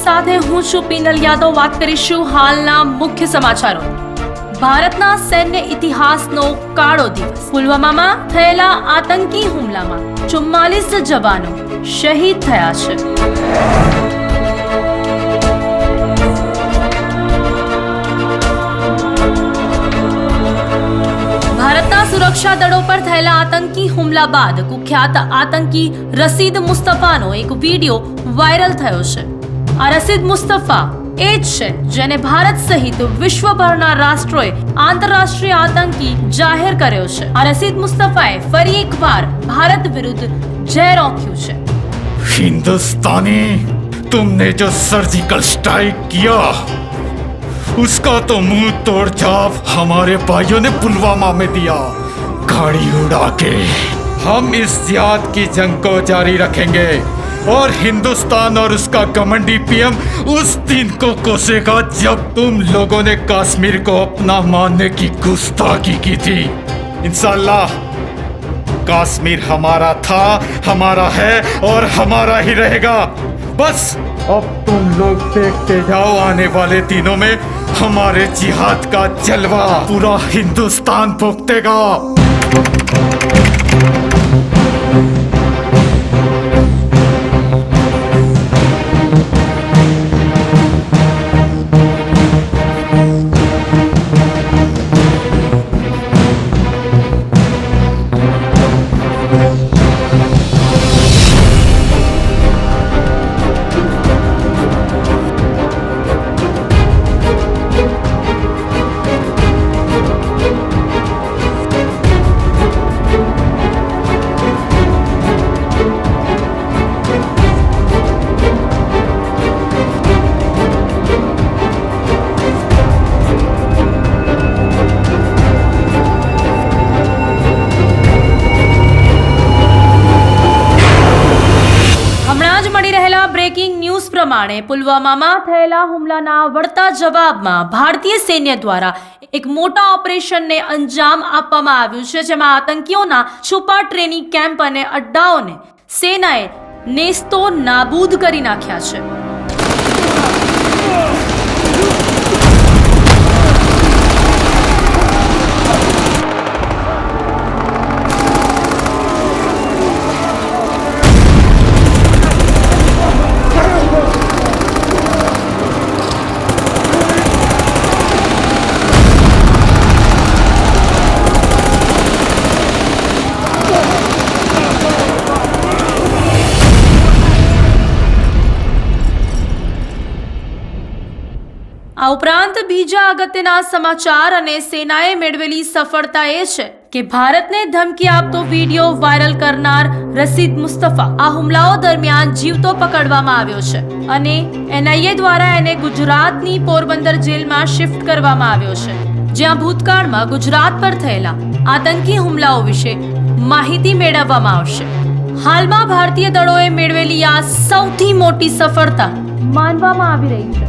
સાથે હું છું પીનલ યાદવ. વાત કરીશું હાલના મુખ્ય સમાચારો. ભારતના સૈન્ય ઇતિહાસનો કાળો દિવસ. પુલવામામાં થયેલા આતંકી હુમલામાં 44 જવાનો શહીદ થયા છે. ભારતના સુરક્ષા દળો પર થયેલા આતંકી હુમલા બાદ કુખ્યાત આતંકી રસીદ મુસ્તફાનો એક વિડીયો વાયરલ થયો છે. આ રસીદ મુસ્તફા એ જ છે જેને ભારત સહિત વિશ્વભરના રાષ્ટ્રોએ આંતરરાષ્ટ્રીય આતંકી જાહેર કર્યો છે. આ રસીદ મુસ્તફાએ ફરી એકવાર ભારત વિરુદ્ધ ઝેર ઓક્યું છે. हिंदुस्तानी, तुमने जो सर्जिकल स्ट्राइक किया उसका तो मुंह तोड़ जवाब हमारे भाइयों ने पुलवामा में दिया. गाड़ी उड़ा के हम इस जिहाद की जंग को जारी रखेंगे और हिंदुस्तान और उसका घमंडी पीएम उस दिन को कोसेगा जब तुम लोगों ने कश्मीर को अपना मानने की गुस्ताखी की थी. इंशाल्लाह कश्मीर हमारा था, हमारा है और हमारा ही रहेगा. बस अब तुम लोग देखते जाओ आने वाले दिनों में हमारे जिहाद का जलवा पूरा हिंदुस्तान भुगतेगा. બ્રેકિંગ ન્યૂઝ પ્રમાણે પુલવામામાં થયેલા હુમલાના વળતા જવાબમાં ભારતીય સૈન્ય દ્વારા એક મોટા ઓપરેશનને અંજામ આપવામાં આવ્યું છે, જેમાં આતંકીઓના છુપા ટ્રેનિંગ કેમ્પ અને અડ્ડાઓને સેનાએ નેસ્તો નાબૂદ કરી નાખ્યા છે. આ ઉપરાંત બીજા અગત્યના સમાચાર અને સેનાએ મેળવેલી સફળતા એ છે કે ભારતને ધમકી આપતો વિડીયો વાયરલ કરનાર રસીદ મુસ્તફા આ હુમલાઓ દરમિયાન જીવતો પકડવામાં આવ્યો છે અને એનઆઈએ દ્વારા એને ગુજરાતની પોરબંદર જેલમાં શિફ્ટ કરવામાં આવ્યો છે, જ્યાં ભૂતકાળમાં ગુજરાત પર થયેલા આતંકી હુમલાઓ વિશે માહિતી મેળવવામાં આવશે. હાલમાં ભારતીય દળોએ મેળવેલી આ સૌથી મોટી સફળતા માનવામાં આવી રહી છે.